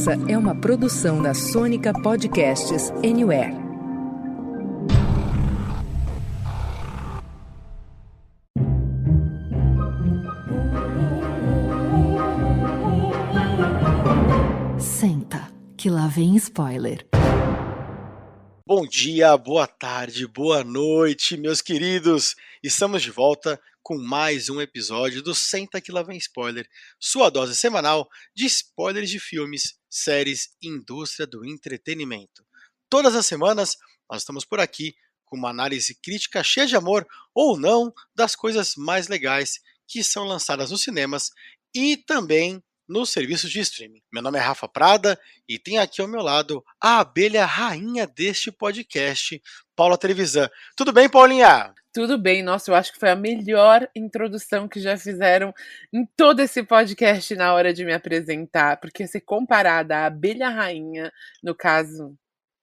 Essa é uma produção da Sônica Podcasts Anywhere. Senta, que lá vem spoiler. Bom dia, boa tarde, boa noite, meus queridos! Estamos de volta com mais um episódio do Senta que lá vem spoiler, sua dose semanal de spoilers de filmes, séries e indústria do entretenimento. Todas as semanas nós estamos por aqui com uma análise crítica cheia de amor ou não das coisas mais legais que são lançadas nos cinemas e também nos serviços de streaming. Meu nome é Rafa Prada e tem aqui ao meu lado a abelha rainha deste podcast, Paula Trevisan. Tudo bem, Paulinha? Tudo bem, nossa, eu acho que foi a melhor introdução que já fizeram em todo esse podcast na hora de me apresentar, porque ser comparada à abelha rainha, no caso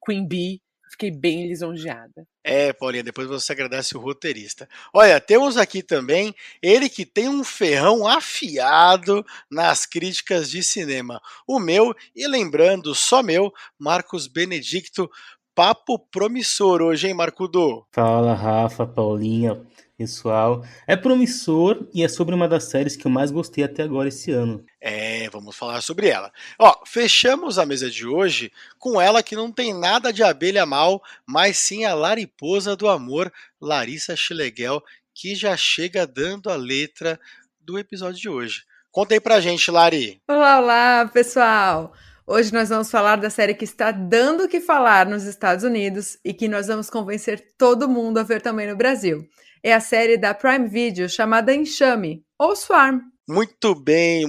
Queen Bee, fiquei bem lisonjeada. Paulinha, depois você agradece o roteirista. Olha, temos aqui também ele que tem um ferrão afiado nas críticas de cinema. O meu, e lembrando, só meu, Marcos Benedicto. Papo promissor hoje, hein, Marcudo? Fala, Rafa, Paulinha, pessoal. É promissor e é sobre uma das séries que eu mais gostei até agora esse ano. Vamos falar sobre ela. Fechamos a mesa de hoje com ela que não tem nada de abelha mal, mas sim a lariposa do amor, Larissa Schlegel, que já chega dando a letra do episódio de hoje. Conta aí pra gente, Lari. Olá, pessoal! Hoje nós vamos falar da série que está dando o que falar nos Estados Unidos e que nós vamos convencer todo mundo a ver também no Brasil. É a série da Prime Video chamada Enxame, ou Swarm. Muito bem,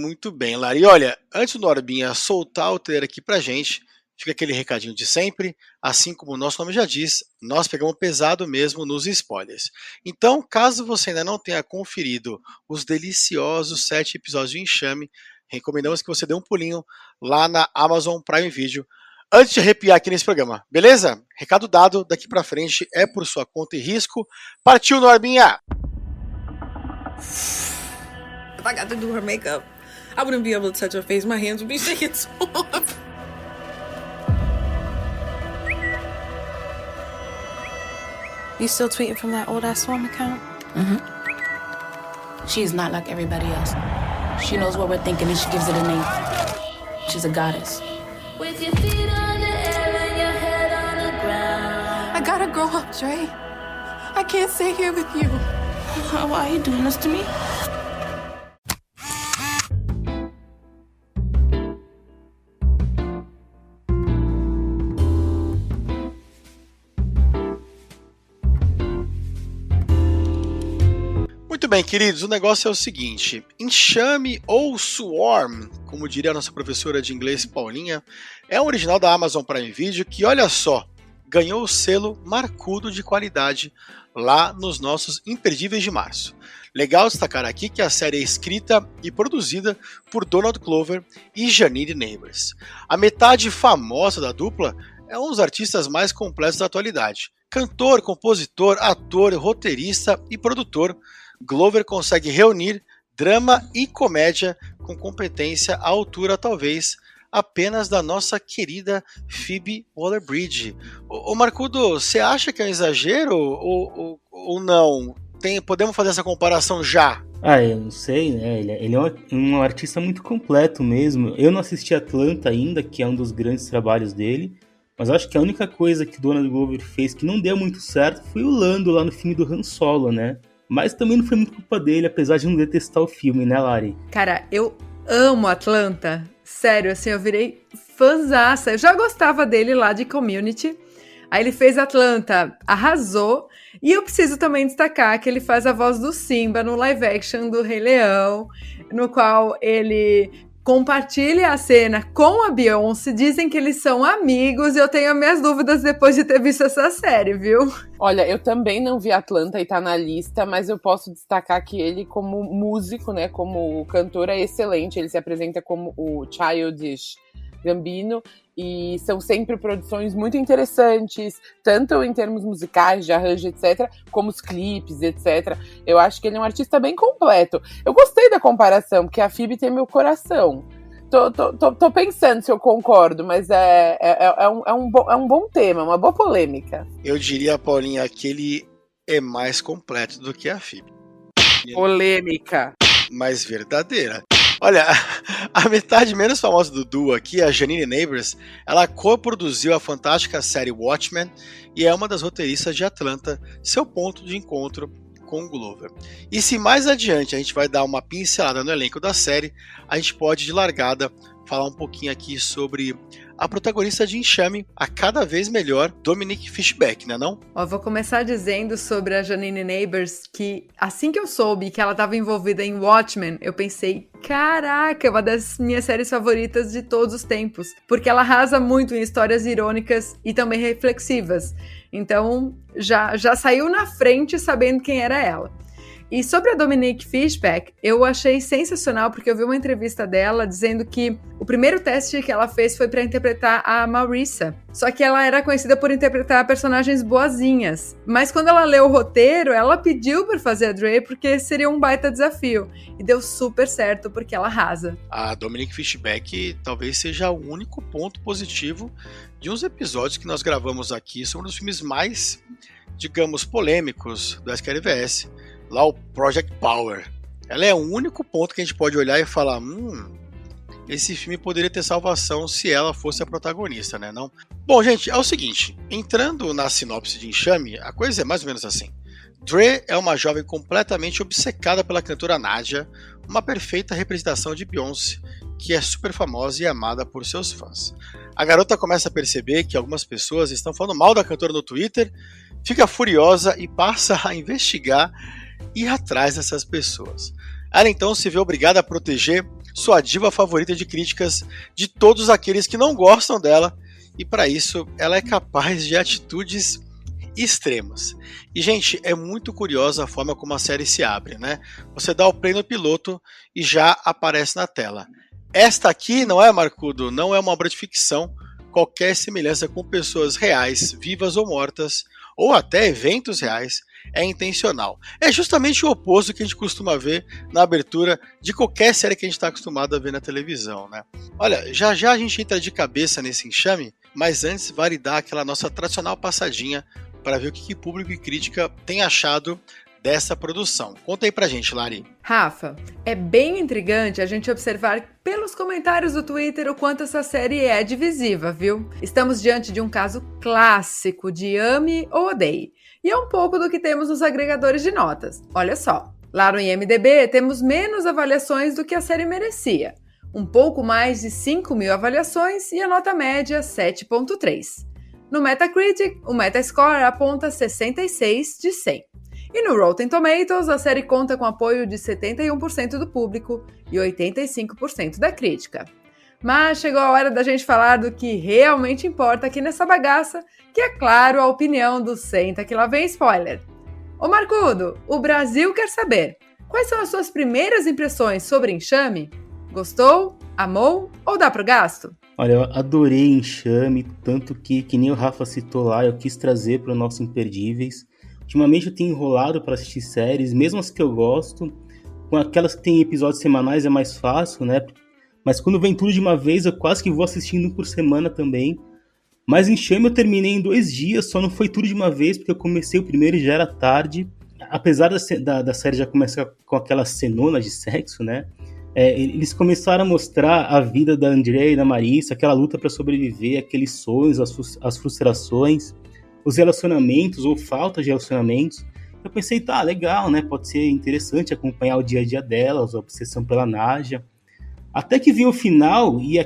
Lari. Olha, antes do Norbinha soltar o trailer aqui pra gente, fica aquele recadinho de sempre, assim como o nosso nome já diz, nós pegamos pesado mesmo nos spoilers. Então, caso você ainda não tenha conferido os deliciosos 7 episódios de Enxame, recomendamos que você dê um pulinho lá na Amazon Prime Video antes de arrepiar aqui nesse programa, beleza? Recado dado, daqui pra frente é por sua conta e risco. Partiu, Norbinha! If I got to do her makeup, I wouldn't be able to touch her face. My hands would be shaking so hard. You still tweeting from that old ass Swarm account? Mm-hmm. She's not like everybody else. She knows what we're thinking and she gives it a name. She's a goddess. With your feet on the air and your head on the ground. I gotta grow up, Dre. I can't stay here with you. Why are you doing this to me? Muito bem, queridos, o negócio é o seguinte, Enxame ou Swarm, como diria a nossa professora de inglês Paulinha, é um original da Amazon Prime Video que, olha só, ganhou o selo Marcudo de qualidade lá nos nossos imperdíveis de março. Legal destacar aqui que a série é escrita e produzida por Donald Glover e Janine Neighbors. A metade famosa da dupla é um dos artistas mais completos da atualidade. Cantor, compositor, ator, roteirista e produtor, Glover consegue reunir drama e comédia com competência à altura, talvez, apenas da nossa querida Phoebe Waller-Bridge. Ô Marcudo, você acha que é um exagero ou não? Podemos fazer essa comparação já? Eu não sei, né? Ele é um artista muito completo mesmo. Eu não assisti Atlanta ainda, que é um dos grandes trabalhos dele, mas acho que a única coisa que Donald Glover fez que não deu muito certo foi o Lando lá no filme do Han Solo, né? Mas também não foi muito culpa dele, apesar de não detestar o filme, né, Lari? Cara, eu amo Atlanta. Sério, assim, eu virei fãzaça. Eu já gostava dele lá de Community. Aí ele fez Atlanta, arrasou. E eu preciso também destacar que ele faz a voz do Simba no live action do Rei Leão, no qual ele compartilha a cena com a Beyoncé. Dizem que eles são amigos e eu tenho minhas dúvidas depois de ter visto essa série, viu? Olha, eu também não vi Atlanta e tá na lista, mas eu posso destacar que ele, como músico, né, como cantor, é excelente. Ele se apresenta como o Childish Gambino e são sempre produções muito interessantes, tanto em termos musicais, de arranjo, etc., como os clipes, etc. Eu acho que ele é um artista bem completo. Eu gostei da comparação, porque a Phoebe tem meu coração. tô pensando se eu concordo, mas é um bom tema, uma boa polêmica. Eu diria, Paulinha, que ele é mais completo do que a Phoebe. Polêmica. Mais verdadeira. Olha, a metade menos famosa do duo aqui, a Janine Neighbors, ela co-produziu a fantástica série Watchmen e é uma das roteiristas de Atlanta, seu ponto de encontro com o Glover. E se mais adiante a gente vai dar uma pincelada no elenco da série, a gente pode, de largada, falar um pouquinho aqui sobre a protagonista de Enxame, a cada vez melhor Dominique Fishback, né não? Ó, vou começar dizendo sobre a Janine Neighbors que assim que eu soube que ela estava envolvida em Watchmen, eu pensei, caraca, é uma das minhas séries favoritas de todos os tempos, porque ela arrasa muito em histórias irônicas e também reflexivas. Então, já saiu na frente sabendo quem era ela. E sobre a Dominique Fishback, eu achei sensacional porque eu vi uma entrevista dela dizendo que o primeiro teste que ela fez foi para interpretar a Marissa. Só que ela era conhecida por interpretar personagens boazinhas. Mas quando ela leu o roteiro, ela pediu para fazer a Dre porque seria um baita desafio. E deu super certo porque ela arrasa. A Dominique Fishback talvez seja o único ponto positivo de uns episódios que nós gravamos aqui sobre um dos filmes mais, digamos, polêmicos do SQLVS. Lá o Project Power. Ela é o único ponto que a gente pode olhar e falar, esse filme poderia ter salvação se ela fosse a protagonista, né? Não? Bom, gente, é o seguinte, entrando na sinopse de Enxame, a coisa é mais ou menos assim. Dre é uma jovem completamente obcecada pela cantora Nadia, uma perfeita representação de Beyoncé, que é super famosa e amada por seus fãs. A garota começa a perceber que algumas pessoas estão falando mal da cantora no Twitter, fica furiosa e passa a investigar e ir atrás dessas pessoas. Ela então se vê obrigada a proteger sua diva favorita de críticas de todos aqueles que não gostam dela, e para isso ela é capaz de atitudes extremas. E, gente, é muito curiosa a forma como a série se abre, né? Você dá o play no piloto e já aparece na tela. Esta aqui, não é, Marcudo? Não é uma obra de ficção. Qualquer semelhança com pessoas reais, vivas ou mortas, ou até eventos reais, é intencional. É justamente o oposto que a gente costuma ver na abertura de qualquer série que a gente está acostumado a ver na televisão, né? Olha, já a gente entra de cabeça nesse enxame, mas antes vale dar aquela nossa tradicional passadinha para ver o que público e crítica tem achado dessa produção. Conta aí pra gente, Lari. Rafa, é bem intrigante a gente observar pelos comentários do Twitter o quanto essa série é divisiva, viu? Estamos diante de um caso clássico de ame ou odeie. E é um pouco do que temos nos agregadores de notas. Olha só, lá no IMDb temos menos avaliações do que a série merecia. Um pouco mais de 5.000 avaliações e a nota média 7.3. No Metacritic, o Metascore aponta 66 de 100. E no Rotten Tomatoes, a série conta com apoio de 71% do público e 85% da crítica. Mas chegou a hora da gente falar do que realmente importa aqui nessa bagaça, que é claro a opinião do Senta que lá vem spoiler. Ô Marcudo, o Brasil quer saber, quais são as suas primeiras impressões sobre Enxame? Gostou? Amou? Ou dá pro gasto? Olha, eu adorei Enxame, tanto que nem o Rafa citou lá, eu quis trazer para o nosso Imperdíveis. Ultimamente eu tenho enrolado para assistir séries, mesmo as que eu gosto. Com aquelas que tem episódios semanais é mais fácil, né? Mas quando vem tudo de uma vez, eu quase que vou assistindo por semana também. Mas Enxame eu terminei em 2 dias, só não foi tudo de uma vez, porque eu comecei o primeiro e já era tarde. Apesar da série já começar com aquela cenona de sexo, né? Eles começaram a mostrar a vida da Andrea e da Marissa, aquela luta para sobreviver, aqueles sonhos, as frustrações, os relacionamentos ou falta de relacionamentos. Eu pensei, tá, legal, né? Pode ser interessante acompanhar o dia a dia delas, a obsessão pela Nadia. Até que vinha o final e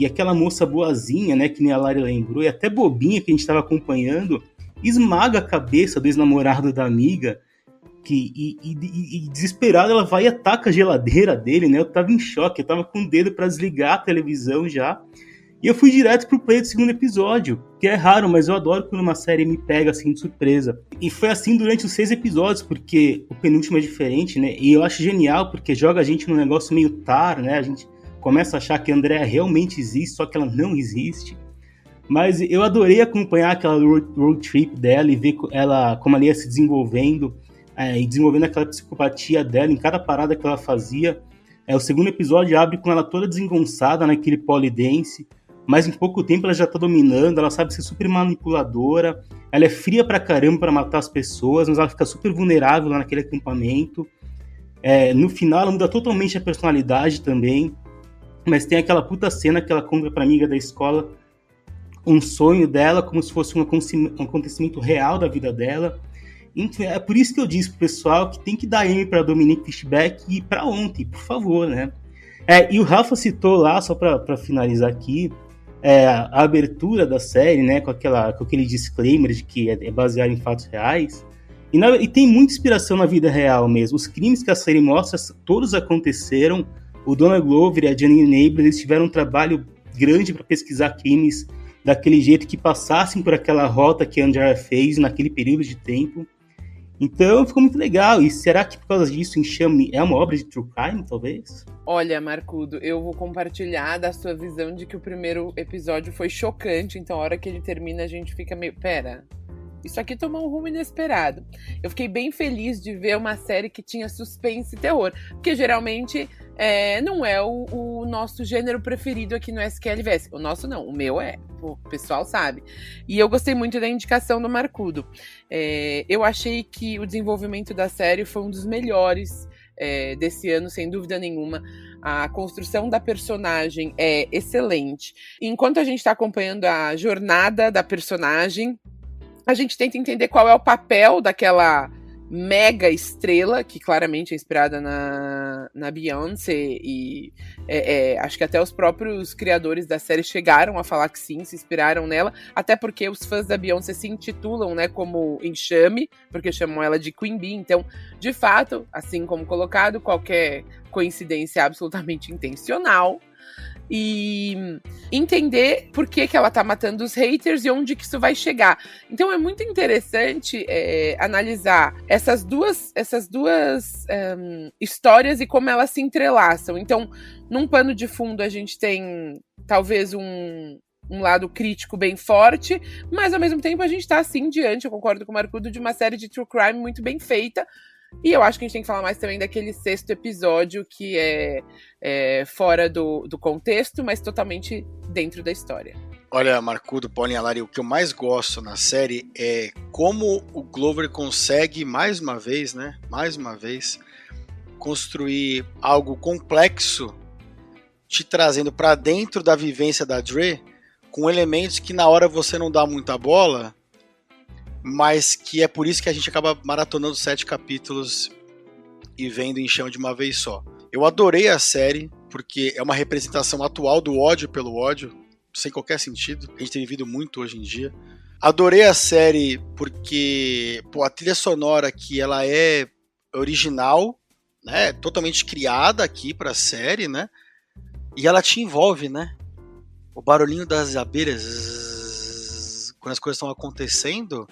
aquela moça boazinha, né, que nem a Lari lembrou, e até bobinha que a gente estava acompanhando, esmaga a cabeça do ex-namorado da amiga, e desesperada ela vai e ataca a geladeira dele, né? Eu tava em choque, eu tava com o dedo para desligar a televisão já. E eu fui direto pro play do segundo episódio, que é raro, mas eu adoro quando uma série me pega assim de surpresa. E foi assim durante os 6 episódios, porque o penúltimo é diferente, né? E eu acho genial, porque joga a gente num negócio meio tar, né? A gente começa a achar que a Andrea realmente existe, só que ela não existe. Mas eu adorei acompanhar aquela road trip dela e ver como ela ia se desenvolvendo, e desenvolvendo aquela psicopatia dela em cada parada que ela fazia. O segundo episódio abre com ela toda desengonçada naquele polidense, mas em pouco tempo ela já tá dominando, ela sabe ser super manipuladora, ela é fria pra caramba pra matar as pessoas, mas ela fica super vulnerável lá naquele acampamento. No final ela muda totalmente a personalidade também, mas tem aquela puta cena que ela conta pra amiga da escola um sonho dela, como se fosse um acontecimento real da vida dela. Então, é por isso que eu disse pro pessoal que tem que dar M pra Dominique Fishback e pra ontem, por favor, né? E o Rafa citou lá, só pra finalizar aqui, a abertura da série, né, com aquele disclaimer de que é baseado em fatos reais. E tem muita inspiração na vida real mesmo. Os crimes que a série mostra, todos aconteceram. O Donald Glover e a Janine Neighbor, eles tiveram um trabalho grande para pesquisar crimes daquele jeito, que passassem por aquela rota que a Andrea fez naquele período de tempo. Então ficou muito legal. E será que por causa disso Enxame é uma obra de true crime, talvez? Olha, Marcudo, eu vou compartilhar da sua visão de que o primeiro episódio foi chocante, então a hora que ele termina a gente fica meio... Pera, isso aqui tomou um rumo inesperado. Eu fiquei bem feliz de ver uma série que tinha suspense e terror, porque geralmente não é o nosso gênero preferido aqui no SQLVS. O nosso não, o meu é. O pessoal sabe. E eu gostei muito da indicação do Marcudo. Eu achei que o desenvolvimento da série foi um dos melhores desse ano, sem dúvida nenhuma. A construção da personagem é excelente. Enquanto a gente está acompanhando a jornada da personagem, a gente tenta entender qual é o papel daquela mega estrela, que claramente é inspirada na Beyoncé, e acho que até os próprios criadores da série chegaram a falar que sim, se inspiraram nela, até porque os fãs da Beyoncé se intitulam, né, como Enxame, porque chamam ela de Queen Bee. Então, de fato, assim como colocado, qualquer coincidência é absolutamente intencional. E entender por que ela tá matando os haters e onde que isso vai chegar. Então é muito interessante analisar essas duas histórias e como elas se entrelaçam. Então, num pano de fundo a gente tem talvez um lado crítico bem forte, mas ao mesmo tempo a gente tá assim diante, eu concordo com o Marcudo, de uma série de true crime muito bem feita. E eu acho que a gente tem que falar mais também daquele 6º episódio, que é fora do contexto, mas totalmente dentro da história. Olha, Marcudo, Paulinha, Lari, o que eu mais gosto na série é como o Glover consegue, mais uma vez, construir algo complexo, te trazendo para dentro da vivência da Dre, com elementos que na hora você não dá muita bola, mas que é por isso que a gente acaba maratonando 7 capítulos e vendo Enxame de uma vez só. Eu adorei a série, porque é uma representação atual do ódio pelo ódio, sem qualquer sentido, que a gente tem vivido muito hoje em dia. Adorei a série porque a trilha sonora aqui, ela é original, né, totalmente criada aqui pra série, né, e ela te envolve, né, o barulhinho das abelhas, quando as coisas estão acontecendo,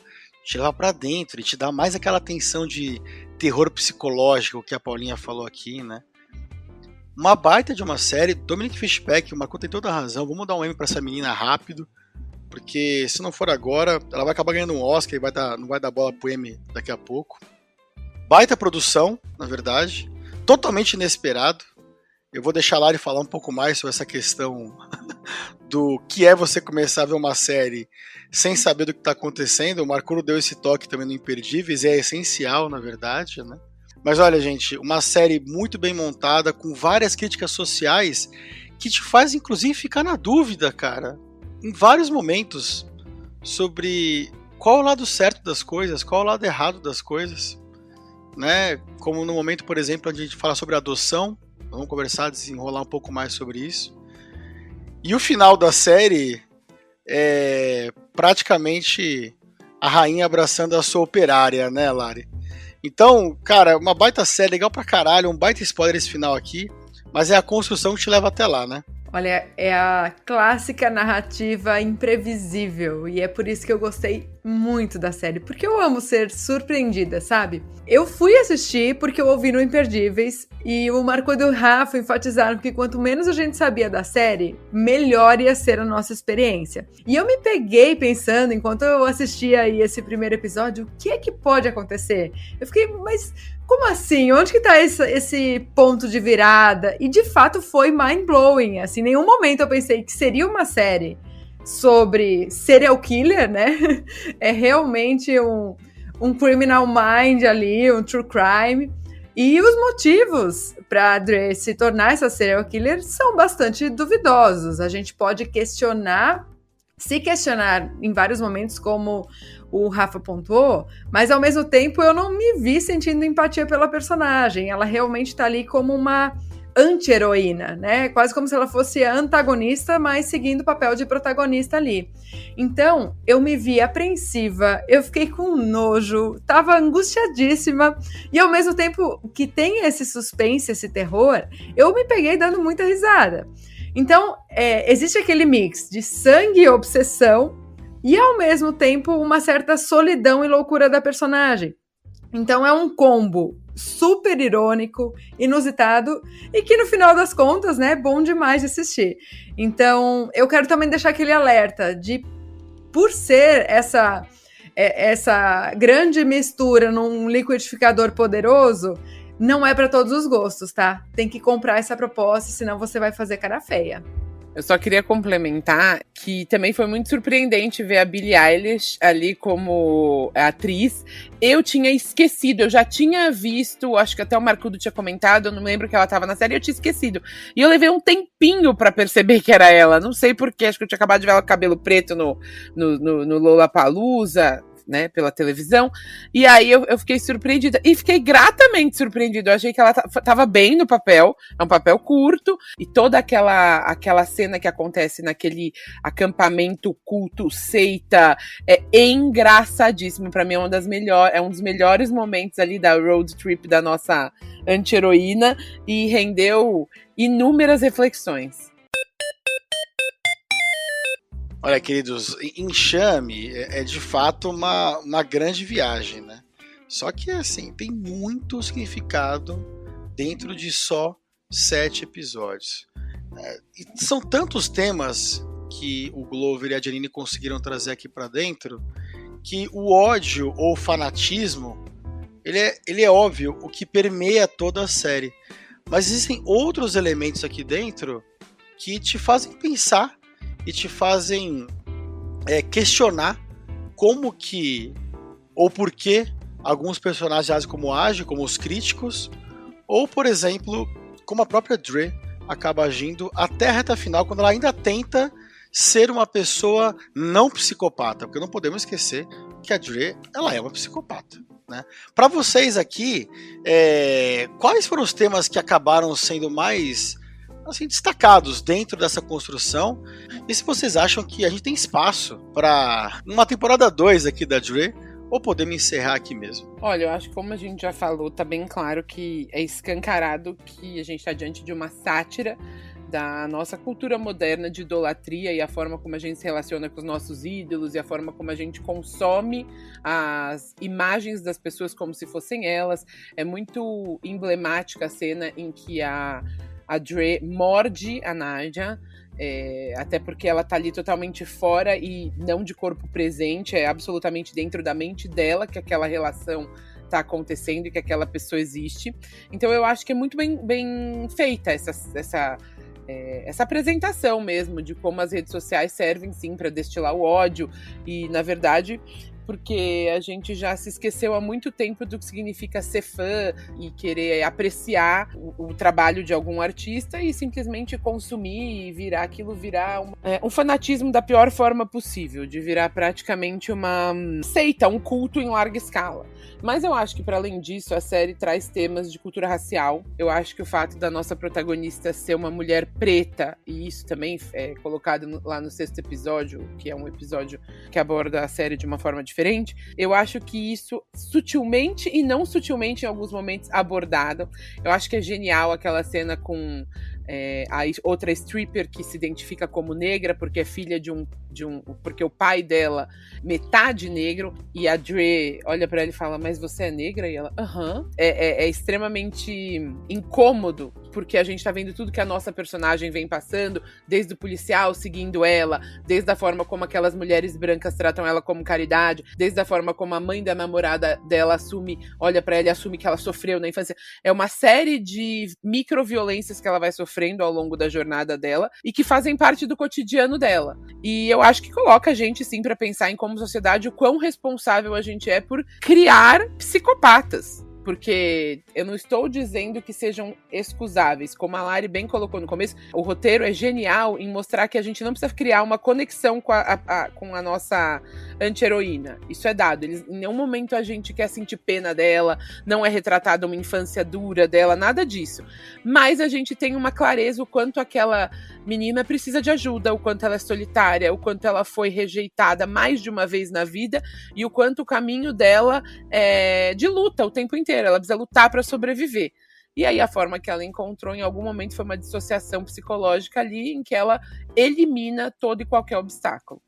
te leva pra dentro e te dá mais aquela tensão de terror psicológico que a Paulinha falou aqui, né? Uma baita de uma série. Dominique Fishback, o Marco tem toda a razão. Vamos dar um M pra essa menina rápido, porque se não for agora, ela vai acabar ganhando um Oscar e não vai dar bola pro M daqui a pouco. Baita produção, na verdade. Totalmente inesperado. Eu vou deixar a Lari falar um pouco mais sobre essa questão do que é você começar a ver uma série sem saber do que está acontecendo. O Marcuro deu esse toque também no Imperdíveis, e é essencial, na verdade, né? Mas olha, gente, uma série muito bem montada, com várias críticas sociais, que te faz, inclusive, ficar na dúvida, cara, em vários momentos, sobre qual é o lado certo das coisas, qual é o lado errado das coisas, né? Como no momento, por exemplo, onde a gente fala sobre adoção. Vamos conversar, desenrolar um pouco mais sobre isso. E o final da série é praticamente a rainha abraçando a sua operária, né, Lari? Então, cara, uma baita série, legal pra caralho, um baita spoiler esse final aqui, mas é a construção que te leva até lá, né? Olha, é a clássica narrativa imprevisível, e é por isso que eu gostei muito da série, porque eu amo ser surpreendida, sabe? Eu fui assistir porque eu ouvi no Imperdíveis e o Marco e o Rafa enfatizaram que quanto menos a gente sabia da série, melhor ia ser a nossa experiência. E eu me peguei pensando, enquanto eu assistia aí esse primeiro episódio, o que é que pode acontecer? Eu fiquei, mas como assim? Onde que tá esse ponto de virada? E de fato foi mind-blowing, assim, em nenhum momento eu pensei que seria uma série sobre serial killer, né? É realmente um criminal mind ali, um true crime. E os motivos para Dre se tornar essa serial killer são bastante duvidosos. A gente pode se questionar em vários momentos, como o Rafa pontuou, mas ao mesmo tempo eu não me vi sentindo empatia pela personagem. Ela realmente tá ali como uma anti-heroína, né? Quase como se ela fosse a antagonista, mas seguindo o papel de protagonista ali. Então, eu me vi apreensiva, eu fiquei com nojo, tava angustiadíssima, e ao mesmo tempo que tem esse suspense, esse terror, eu me peguei dando muita risada. Então, existe aquele mix de sangue e obsessão, e ao mesmo tempo uma certa solidão e loucura da personagem. Então é um combo super irônico, inusitado e que no final das contas, né, é bom demais de assistir. Então eu quero também deixar aquele alerta de, por ser essa grande mistura num liquidificador poderoso, não é para todos os gostos, tá? Tem que comprar essa proposta, senão você vai fazer cara feia. Eu só queria complementar que também foi muito surpreendente ver a Billie Eilish ali como atriz. Eu tinha esquecido, eu já tinha visto, acho que até o Marcudo tinha comentado, eu não lembro que ela estava na série, eu tinha esquecido. E eu levei um tempinho pra perceber que era ela, não sei porquê, acho que eu tinha acabado de ver ela com cabelo preto no Lollapalooza, né, pela televisão, e aí eu fiquei surpreendida, e fiquei gratamente surpreendida. Eu achei que ela tava bem no papel, é um papel curto, e toda aquela cena que acontece naquele acampamento culto, seita, é engraçadíssimo. Pra mim é um dos melhores momentos ali da road trip da nossa anti-heroína, e rendeu inúmeras reflexões. Olha, queridos, Enxame é de fato uma grande viagem, né? Só que, assim, tem muito significado dentro de só 7 episódios. E são tantos temas que o Glover e a Janine conseguiram trazer aqui pra dentro, que o ódio ou fanatismo, ele é óbvio, o que permeia toda a série. Mas existem outros elementos aqui dentro que te fazem pensar e te fazem questionar como que ou por que alguns personagens agem como os críticos, ou, por exemplo, como a própria Dre acaba agindo até a reta final, quando ela ainda tenta ser uma pessoa não psicopata, porque não podemos esquecer que a Dre, ela é uma psicopata, né? Para vocês aqui, quais foram os temas que acabaram sendo mais, assim, destacados dentro dessa construção, e se vocês acham que a gente tem espaço para uma temporada 2 aqui da Dre, ou podemos encerrar aqui mesmo? Olha, eu acho que, como a gente já falou, tá bem claro que é escancarado que a gente está diante de uma sátira da nossa cultura moderna de idolatria e a forma como a gente se relaciona com os nossos ídolos e a forma como a gente consome as imagens das pessoas como se fossem elas. É muito emblemática a cena em que a Dre morde a Nadia, até porque ela tá ali totalmente fora e não de corpo presente, é absolutamente dentro da mente dela que aquela relação tá acontecendo e que aquela pessoa existe. Então eu acho que é muito bem feita essa apresentação mesmo de como as redes sociais servem sim para destilar o ódio e, na verdade, porque a gente já se esqueceu há muito tempo do que significa ser fã e querer apreciar o trabalho de algum artista e simplesmente consumir e virar um fanatismo da pior forma possível, de virar praticamente uma seita, um culto em larga escala. Mas eu acho que, para além disso, a série traz temas de cultura racial. Eu acho que o fato da nossa protagonista ser uma mulher preta, e isso também é colocado lá no 6º episódio, que é um episódio que aborda a série de uma forma diferente, eu acho que isso sutilmente e não sutilmente em alguns momentos abordado. Eu acho que é genial aquela cena com a outra stripper que se identifica como negra porque é filha de um porque o pai dela metade negro, e a Dre olha pra ela e fala, mas você é negra? E ela, aham. É extremamente incômodo, porque a gente tá vendo tudo que a nossa personagem vem passando, desde o policial seguindo ela, desde a forma como aquelas mulheres brancas tratam ela como caridade, desde a forma como a mãe da namorada dela olha pra ela e assume que ela sofreu na infância. É uma série de microviolências que ela vai sofrendo ao longo da jornada dela e que fazem parte do cotidiano dela. E eu acho que coloca a gente, sim, pra pensar em como sociedade o quão responsável a gente é por criar psicopatas. Porque eu não estou dizendo que sejam excusáveis. Como a Lari bem colocou no começo, o roteiro é genial em mostrar que a gente não precisa criar uma conexão com a nossa anti-heroína. Isso é dado. Em nenhum momento a gente quer sentir pena dela, não é retratada uma infância dura dela, nada disso. Mas a gente tem uma clareza o quanto aquela menina precisa de ajuda, o quanto ela é solitária, o quanto ela foi rejeitada mais de uma vez na vida e o quanto o caminho dela é de luta o tempo inteiro. Ela precisa lutar para sobreviver. E aí a forma que ela encontrou em algum momento foi uma dissociação psicológica ali, em que ela elimina todo e qualquer obstáculo.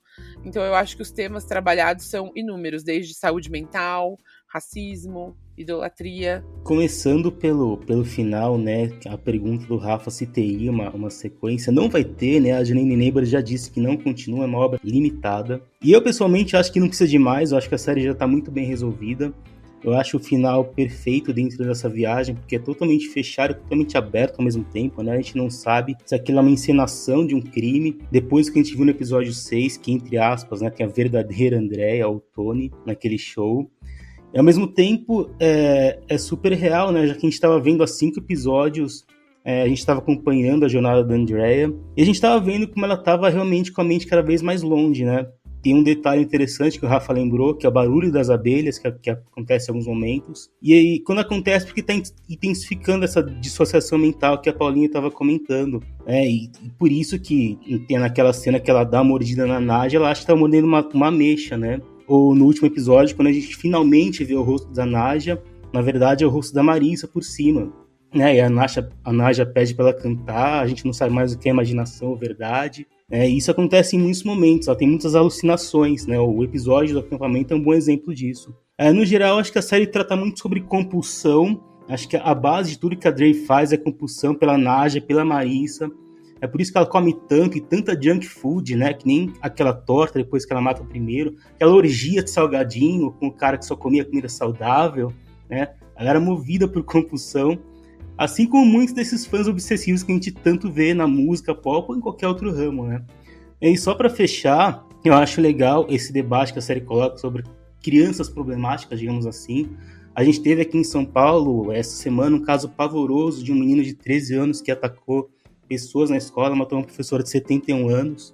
Então eu acho que os temas trabalhados são inúmeros, desde saúde mental, racismo, idolatria. Começando pelo final, né, a pergunta do Rafa se teria uma sequência. Não vai ter, né, a Janine Neighbor já disse que não continua, é uma obra limitada. E eu pessoalmente acho que não precisa de mais, eu acho que a série já está muito bem resolvida. Eu acho o final perfeito dentro dessa viagem, porque é totalmente fechado e totalmente aberto ao mesmo tempo, né? A gente não sabe se aquilo é uma encenação de um crime. Depois que a gente viu no episódio 6, que entre aspas, né, tem a verdadeira Andrea, o Tony, naquele show. E ao mesmo tempo é super real, né? Já que a gente estava vendo há 5 episódios, a gente estava acompanhando a jornada da Andrea, e a gente estava vendo como ela estava realmente com a mente cada vez mais longe, né? Tem um detalhe interessante que o Rafa lembrou, que é o barulho das abelhas, que acontece em alguns momentos. E aí, quando acontece, porque está intensificando essa dissociação mental que a Paulinha estava comentando. E por isso que tem naquela cena que ela dá uma mordida na Naja, ela acha que está mordendo uma ameixa, né? Ou no último episódio, quando a gente finalmente vê o rosto da Naja, na verdade é o rosto da Marissa por cima. E a Naja pede para ela cantar, a gente não sabe mais o que é imaginação ou verdade. Isso acontece em muitos momentos, ela tem muitas alucinações, né? O episódio do acampamento é um bom exemplo disso. No geral, acho que a série trata muito sobre compulsão. Acho que a base de tudo que a Dre faz é compulsão pela Naja, pela Marissa. É por isso que ela come tanto e tanta junk food, né? Que nem aquela torta depois que ela mata o primeiro. Aquela orgia de salgadinho com o cara que só comia comida saudável, né? Ela era movida por compulsão. Assim como muitos desses fãs obsessivos que a gente tanto vê na música pop ou em qualquer outro ramo, né? E só para fechar, eu acho legal esse debate que a série coloca sobre crianças problemáticas, digamos assim. A gente teve aqui em São Paulo, essa semana, um caso pavoroso de um menino de 13 anos que atacou pessoas na escola, matou uma professora de 71 anos.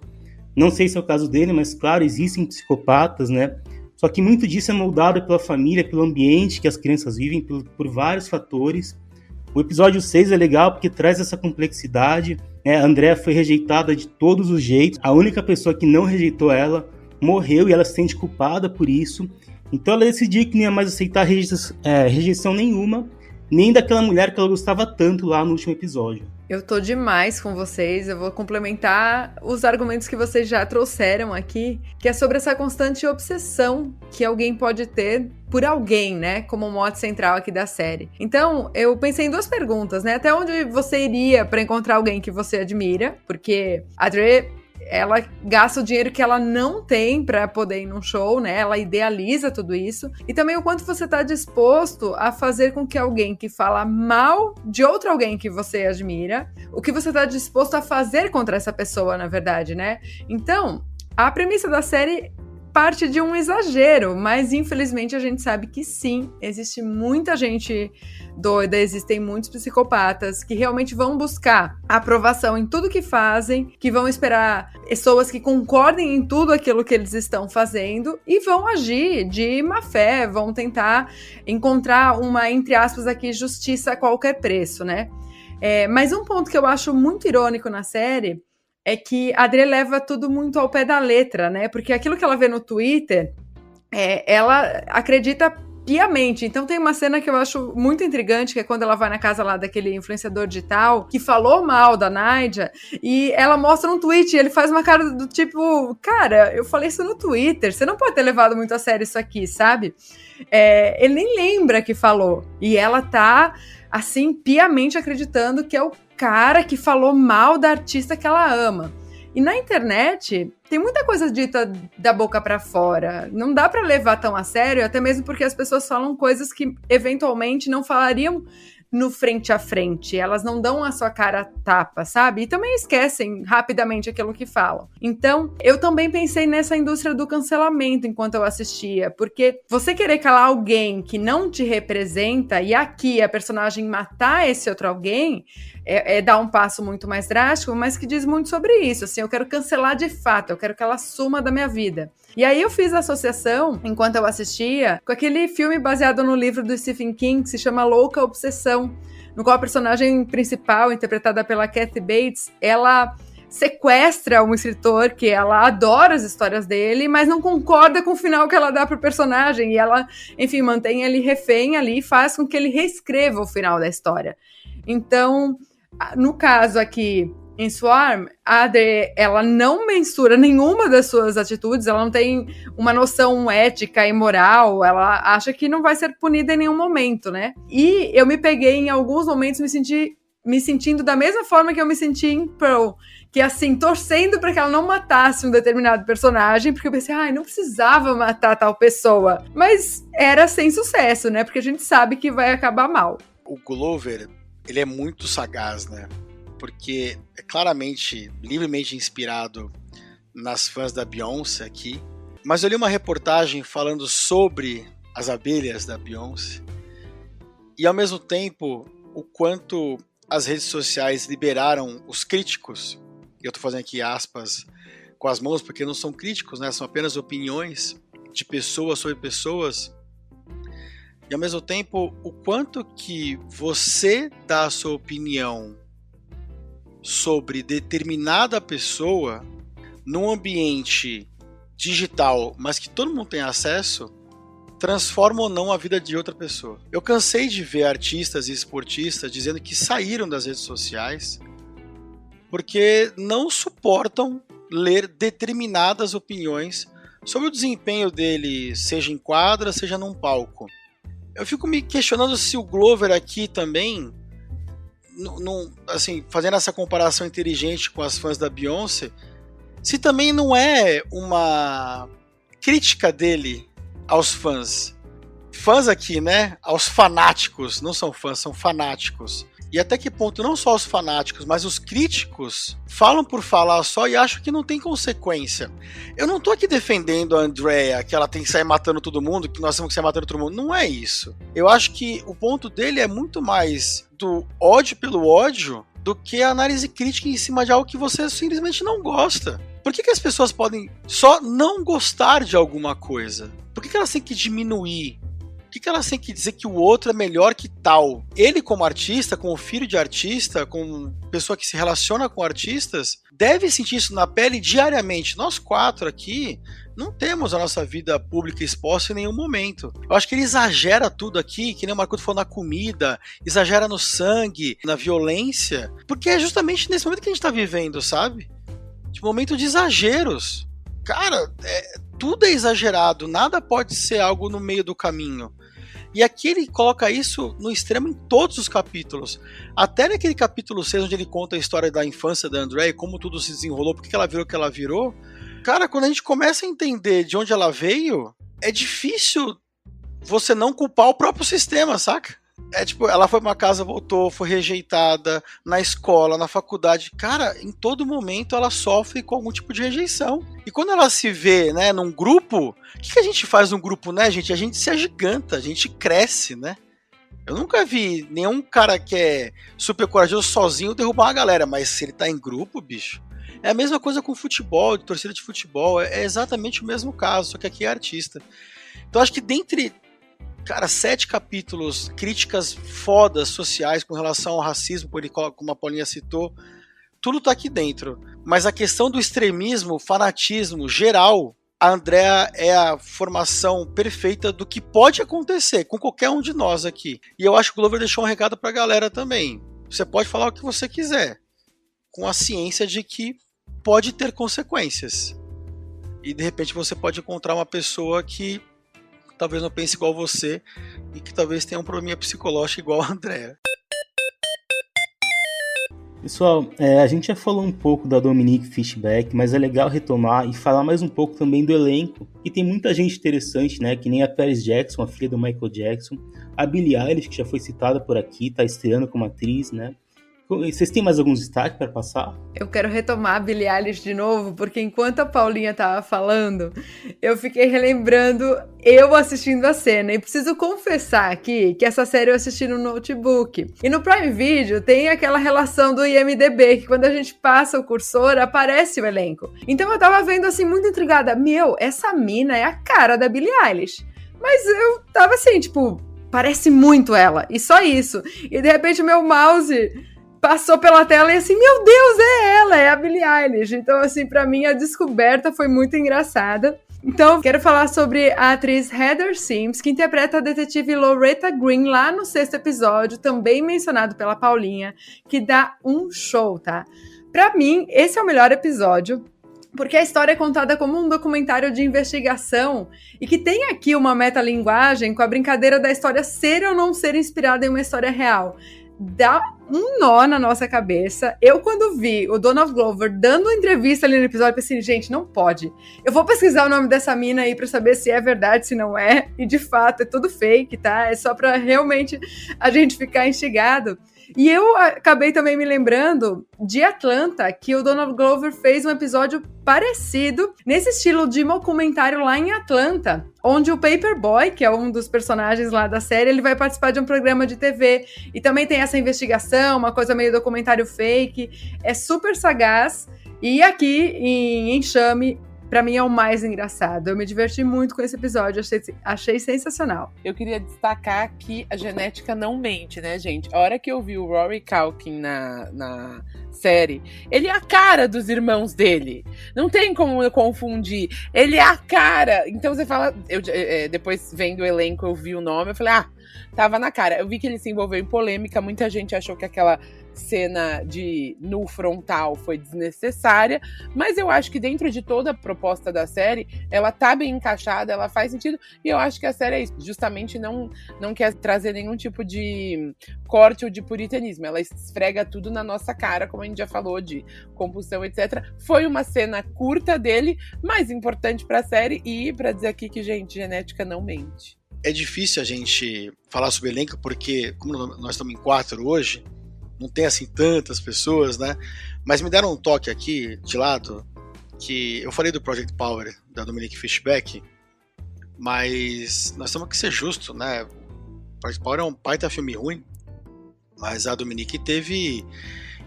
Não sei se é o caso dele, mas claro, existem psicopatas, né? Só que muito disso é moldado pela família, pelo ambiente que as crianças vivem, por vários fatores. O episódio 6 é legal porque traz essa complexidade. A Andrea foi rejeitada de todos os jeitos. A única pessoa que não rejeitou ela morreu e ela se sente culpada por isso. Então ela decidiu que não ia mais aceitar rejeição nenhuma, nem daquela mulher que ela gostava tanto lá no último episódio. Eu tô demais com vocês, eu vou complementar os argumentos que vocês já trouxeram aqui, que é sobre essa constante obsessão que alguém pode ter por alguém, né, como mote central aqui da série. Então, eu pensei em 2 perguntas, né, até onde você iria para encontrar alguém que você admira, porque a Dre, ela gasta o dinheiro que ela não tem para poder ir num show, né? Ela idealiza tudo isso. E também o quanto você tá disposto a fazer com que alguém que fala mal de outro alguém que você admira, o que você tá disposto a fazer contra essa pessoa, na verdade, né? Então, a premissa da série parte de um exagero, mas infelizmente a gente sabe que sim, existe muita gente doida, existem muitos psicopatas que realmente vão buscar aprovação em tudo que fazem, que vão esperar pessoas que concordem em tudo aquilo que eles estão fazendo e vão agir de má fé, vão tentar encontrar uma, entre aspas aqui, justiça a qualquer preço, né? Mas um ponto que eu acho muito irônico na série é que a Dre leva tudo muito ao pé da letra, né? Porque aquilo que ela vê no Twitter, ela acredita piamente. Então tem uma cena que eu acho muito intrigante, que é quando ela vai na casa lá daquele influenciador digital, que falou mal da Naija, e ela mostra um tweet, e ele faz uma cara do tipo, cara, eu falei isso no Twitter, você não pode ter levado muito a sério isso aqui, sabe? Ele nem lembra que falou. E ela tá, assim, piamente acreditando que é o cara que falou mal da artista que ela ama. E na internet, tem muita coisa dita da boca pra fora. Não dá pra levar tão a sério, até mesmo porque as pessoas falam coisas que eventualmente não falariam no frente a frente. Elas não dão a sua cara a tapa, sabe? E também esquecem rapidamente aquilo que falam. Então, eu também pensei nessa indústria do cancelamento enquanto eu assistia, porque você querer calar alguém que não te representa e aqui a personagem matar esse outro alguém é dar um passo muito mais drástico, mas que diz muito sobre isso. Assim, eu quero cancelar de fato, eu quero que ela suma da minha vida. E aí eu fiz a associação, enquanto eu assistia, com aquele filme baseado no livro do Stephen King, que se chama Louca Obsessão, no qual a personagem principal, interpretada pela Kathy Bates, ela sequestra um escritor que ela adora as histórias dele, mas não concorda com o final que ela dá pro personagem, e ela, enfim, mantém ele refém ali e faz com que ele reescreva o final da história. Então, no caso aqui, em Swarm, a Adri, ela não mensura nenhuma das suas atitudes, ela não tem uma noção ética e moral, ela acha que não vai ser punida em nenhum momento, né? E eu me peguei em alguns momentos me sentindo da mesma forma que eu me senti em Pearl, que assim, torcendo para que ela não matasse um determinado personagem, porque eu pensei, não precisava matar tal pessoa. Mas era sem sucesso, né? Porque a gente sabe que vai acabar mal. O Glover, ele é muito sagaz, né? Porque é claramente, livremente inspirado nas fãs da Beyoncé aqui. Mas eu li uma reportagem falando sobre as abelhas da Beyoncé e, ao mesmo tempo, o quanto as redes sociais liberaram os críticos. E eu tô fazendo aqui aspas com as mãos porque não são críticos, né? São apenas opiniões de pessoas sobre pessoas. E, ao mesmo tempo, o quanto que você dá a sua opinião sobre determinada pessoa num ambiente digital, mas que todo mundo tem acesso, transforma ou não a vida de outra pessoa. Eu cansei de ver artistas e esportistas dizendo que saíram das redes sociais porque não suportam ler determinadas opiniões sobre o desempenho dele, seja em quadra, seja num palco. Eu fico me questionando se o Glover aqui também, assim, fazendo essa comparação inteligente com as fãs da Beyoncé, se também não é uma crítica dele aos fãs. Fãs aqui, né? Aos fanáticos. Não são fãs, são fanáticos. E até que ponto não só os fanáticos, mas os críticos falam por falar só e acham que não tem consequência. Eu não tô aqui defendendo a Andrea, que ela tem que sair matando todo mundo, que nós temos que sair matando todo mundo. Não é isso. Eu acho que o ponto dele é muito mais do ódio pelo ódio do que a análise crítica em cima de algo que você simplesmente não gosta. Por que as pessoas podem só não gostar de alguma coisa? Por que elas têm que diminuir? Por que elas têm que dizer que o outro é melhor que tal? Ele, como artista, como filho de artista, como pessoa que se relaciona com artistas, deve sentir isso na pele diariamente. Nós quatro aqui não temos a nossa vida pública exposta em nenhum momento. Eu acho que ele exagera tudo aqui, que nem o Marcuto falou, na comida, exagera no sangue, na violência, porque é justamente nesse momento que a gente tá vivendo, sabe? De momento de exageros. Cara, tudo é exagerado, nada pode ser algo no meio do caminho. E aqui ele coloca isso no extremo em todos os capítulos. Até naquele capítulo 6, onde ele conta a história da infância da Andrea e como tudo se desenrolou, porque ela virou o que ela virou. Cara, quando a gente começa a entender de onde ela veio, é difícil você não culpar o próprio sistema, saca? É tipo, ela foi pra uma casa, voltou, foi rejeitada na escola, na faculdade. Cara, em todo momento ela sofre com algum tipo de rejeição. E quando ela se vê, né, num grupo, o que a gente faz num grupo, né, gente? A gente se agiganta, a gente cresce, né? Eu nunca vi nenhum cara que é super corajoso sozinho derrubar uma galera, mas se ele tá em grupo, bicho... É a mesma coisa com futebol, de torcida de futebol, é exatamente o mesmo caso, só que aqui é artista. Então acho que dentre... Cara, 7 capítulos, críticas fodas sociais com relação ao racismo, como a Paulinha citou, tudo tá aqui dentro. Mas a questão do extremismo, fanatismo geral, a Andrea é a formação perfeita do que pode acontecer com qualquer um de nós aqui. E eu acho que o Glover deixou um recado pra galera também. Você pode falar o que você quiser, com a ciência de que pode ter consequências. E de repente você pode encontrar uma pessoa que talvez não pense igual você e que talvez tenha um probleminha psicológico igual a Andrea. Pessoal, a gente já falou um pouco da Dominique Fishback, mas é legal retomar e falar mais um pouco também do elenco. E tem muita gente interessante, né? Que nem a Paris Jackson, a filha do Michael Jackson. A Billie Eilish, que já foi citada por aqui, tá estreando como atriz, né? Vocês têm mais alguns destaques para passar? Eu quero retomar a Billie Eilish de novo, porque enquanto a Paulinha tava falando, eu fiquei relembrando eu assistindo a cena. E preciso confessar aqui que essa série eu assisti no notebook. E no Prime Video tem aquela relação do IMDb, que quando a gente passa o cursor, aparece o elenco. Então eu tava vendo assim, muito intrigada. Meu, essa mina é a cara da Billie Eilish. Mas eu tava assim, tipo, parece muito ela. E só isso. E de repente meu mouse passou pela tela e assim, meu Deus, é ela, é a Billie Eilish. Então, assim, pra mim a descoberta foi muito engraçada. Então, quero falar sobre a atriz Heather Sims, que interpreta a detetive Loretta Green lá no 6º episódio, também mencionado pela Paulinha, que dá um show, tá? Pra mim, esse é o melhor episódio, porque a história é contada como um documentário de investigação e que tem aqui uma metalinguagem com a brincadeira da história ser ou não ser inspirada em uma história real. Dá um nó na nossa cabeça. Eu, quando vi o Donald Glover dando entrevista ali no episódio, pensei, gente, não pode. Eu vou pesquisar o nome dessa mina aí pra saber se é verdade, se não é. E, de fato, é tudo fake, tá? É só pra realmente a gente ficar instigado. E eu acabei também me lembrando de Atlanta, que o Donald Glover fez um episódio parecido, nesse estilo de documentário lá em Atlanta, onde o Paperboy, que é um dos personagens lá da série, ele vai participar de um programa de TV. E também tem essa investigação, uma coisa meio documentário fake. É super sagaz. E aqui, em Enxame, pra mim é o mais engraçado. Eu me diverti muito com esse episódio, achei sensacional. Eu queria destacar que a genética não mente, né, gente? A hora que eu vi o Rory Culkin na série, ele é a cara dos irmãos dele. Não tem como eu confundir. Ele é a cara. Então você fala... depois, vendo o elenco, eu vi o nome, eu falei, tava na cara. Eu vi que ele se envolveu em polêmica, muita gente achou que aquela cena de nu frontal foi desnecessária, mas eu acho que dentro de toda a proposta da série, ela tá bem encaixada, ela faz sentido, e eu acho que a série é isso, justamente não quer trazer nenhum tipo de corte ou de puritanismo, ela esfrega tudo na nossa cara, como a gente já falou, de compulsão, etc. Foi uma cena curta dele, mas importante pra série, e pra dizer aqui que, gente, genética não mente. É difícil a gente falar sobre elenco, porque como nós estamos em 4 hoje, não tem assim tantas pessoas, né? Mas me deram um toque aqui, de lado, que eu falei do Project Power, da Dominique Fishback, mas nós temos que ser justos, né? O Project Power é um baita filme ruim, mas a Dominique teve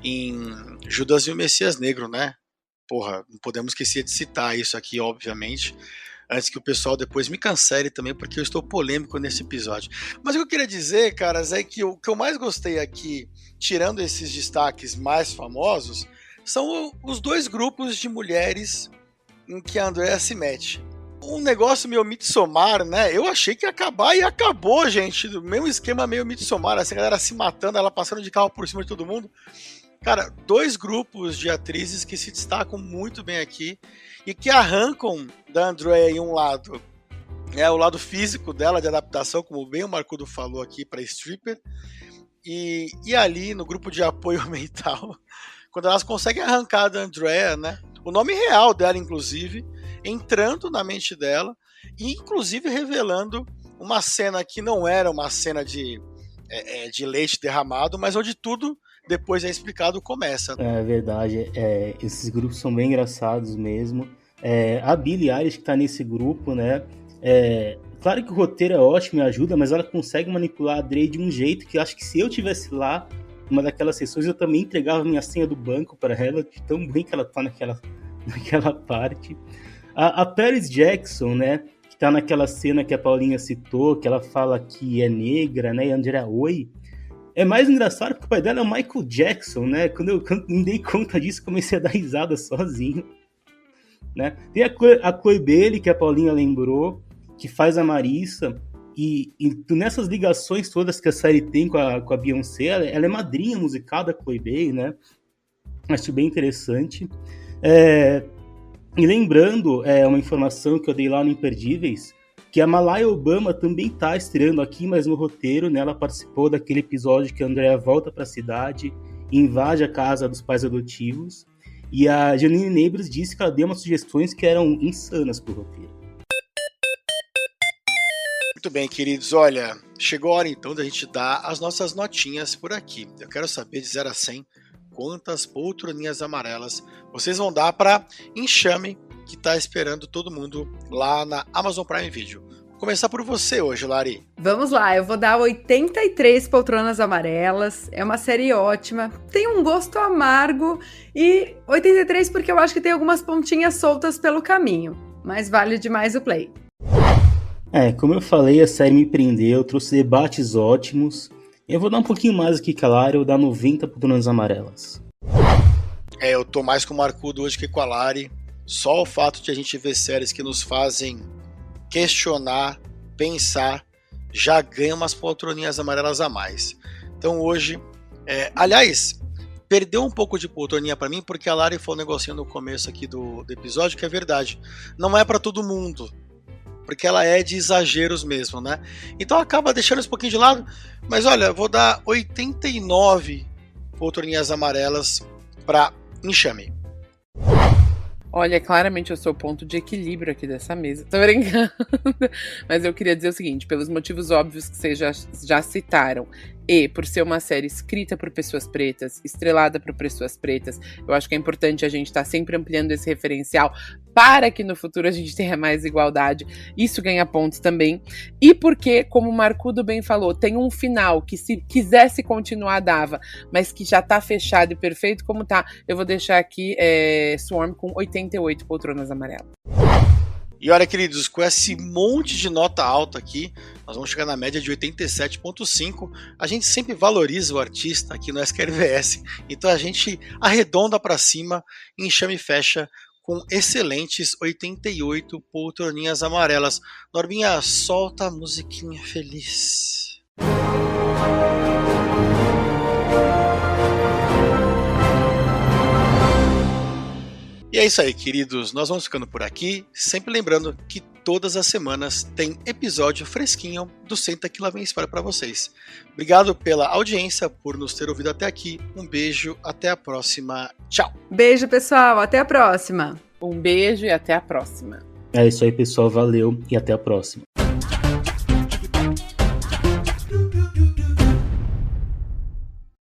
em Judas e o Messias Negro, né? Porra, não podemos esquecer de citar isso aqui, obviamente, antes que o pessoal depois me cancele também, porque eu estou polêmico nesse episódio. Mas o que eu queria dizer, caras, é que o que eu mais gostei aqui, tirando esses destaques mais famosos, são os 2 grupos de mulheres em que a Andrea se mete. Um negócio meio Midsommar, né? Eu achei que ia acabar e acabou, gente. Do mesmo esquema meio Midsommar, essa galera se matando, ela passando de carro por cima de todo mundo. Cara, 2 grupos de atrizes que se destacam muito bem aqui e que arrancam da Andrea em um lado, o lado físico dela, de adaptação, como bem o Marcudo falou aqui, para stripper, e ali no grupo de apoio mental, quando elas conseguem arrancar da Andrea, né, o nome real dela, inclusive, entrando na mente dela, e inclusive revelando uma cena que não era uma cena de leite derramado, mas onde tudo depois é explicado, começa. É verdade, esses grupos são bem engraçados mesmo. A Billie Eilish que tá nesse grupo, né? Claro que o roteiro é ótimo e ajuda, mas ela consegue manipular a Dre de um jeito que eu acho que se eu tivesse lá, numa daquelas sessões, eu também entregava minha senha do banco para ela, de tão bem que ela tá naquela parte. A Paris Jackson, né? Que tá naquela cena que a Paulinha citou, que ela fala que é negra, né? E a Andrea, oi. É mais engraçado porque o pai dela é o Michael Jackson, né? Quando eu me dei conta disso, comecei a dar risada sozinho. né? Tem a Chloe Bailey, que a Paulinha lembrou, que faz a Marissa, e nessas ligações todas que a série tem com a Beyoncé, ela é madrinha musical da Chloe Bailey, né? Acho bem interessante. E lembrando, uma informação que eu dei lá no Imperdíveis, que a Malaya Obama também está estreando aqui, mas no roteiro, né? Ela participou daquele episódio que a Andrea volta para a cidade e invade a casa dos pais adotivos. E a Janine Neighbors disse que ela deu umas sugestões que eram insanas pro roteiro. Muito bem, queridos. Olha, chegou a hora então da gente dar as nossas notinhas por aqui. Eu quero saber de 0 a 100 quantas poltroninhas amarelas vocês vão dar para Enxame, que está esperando todo mundo lá na Amazon Prime Video. Vou começar por você hoje, Lari. Vamos lá, eu vou dar 83 poltronas amarelas. É uma série ótima, tem um gosto amargo e 83 porque eu acho que tem algumas pontinhas soltas pelo caminho, mas vale demais o play. Como eu falei, a série me prendeu, trouxe debates ótimos. Eu vou dar um pouquinho mais aqui que a Lari, eu vou dar 90 poltronas amarelas. Eu tô mais com o Marcudo hoje que com a Lari. Só o fato de a gente ver séries que nos fazem questionar, pensar, já ganha umas poltroninhas amarelas a mais. Então hoje, aliás, perdeu um pouco de poltroninha pra mim, porque a Lari falou um negocinho no começo aqui do episódio, que é verdade. Não é pra todo mundo, porque ela é de exageros mesmo, né? Então acaba deixando isso um pouquinho de lado, mas olha, eu vou dar 89 poltroninhas amarelas pra Enxame. Olha, claramente eu sou o ponto de equilíbrio aqui dessa mesa. Tô brincando. Mas eu queria dizer o seguinte, pelos motivos óbvios que vocês já citaram, e por ser uma série escrita por pessoas pretas, estrelada por pessoas pretas, eu acho que é importante a gente estar sempre ampliando esse referencial para que no futuro a gente tenha mais igualdade. Isso ganha pontos também. E porque, como o Marcudo bem falou, tem um final que se quisesse continuar dava, mas que já tá fechado e perfeito como tá, eu vou deixar aqui Swarm com 88 poltronas amarelas. E olha, queridos, com esse monte de nota alta aqui, nós vamos chegar na média de 87,5. A gente sempre valoriza o artista aqui no SQLVS, então a gente arredonda para cima e Enxame fecha com excelentes 88 poltroninhas amarelas. Norbinha, solta a musiquinha feliz. E é isso aí, queridos. Nós vamos ficando por aqui. Sempre lembrando que todas as semanas tem episódio fresquinho do Senta Que Lá Vem História para vocês. Obrigado pela audiência, por nos ter ouvido até aqui. Um beijo, até a próxima. Tchau! Beijo, pessoal. Até a próxima. Um beijo e até a próxima. É isso aí, pessoal. Valeu e até a próxima.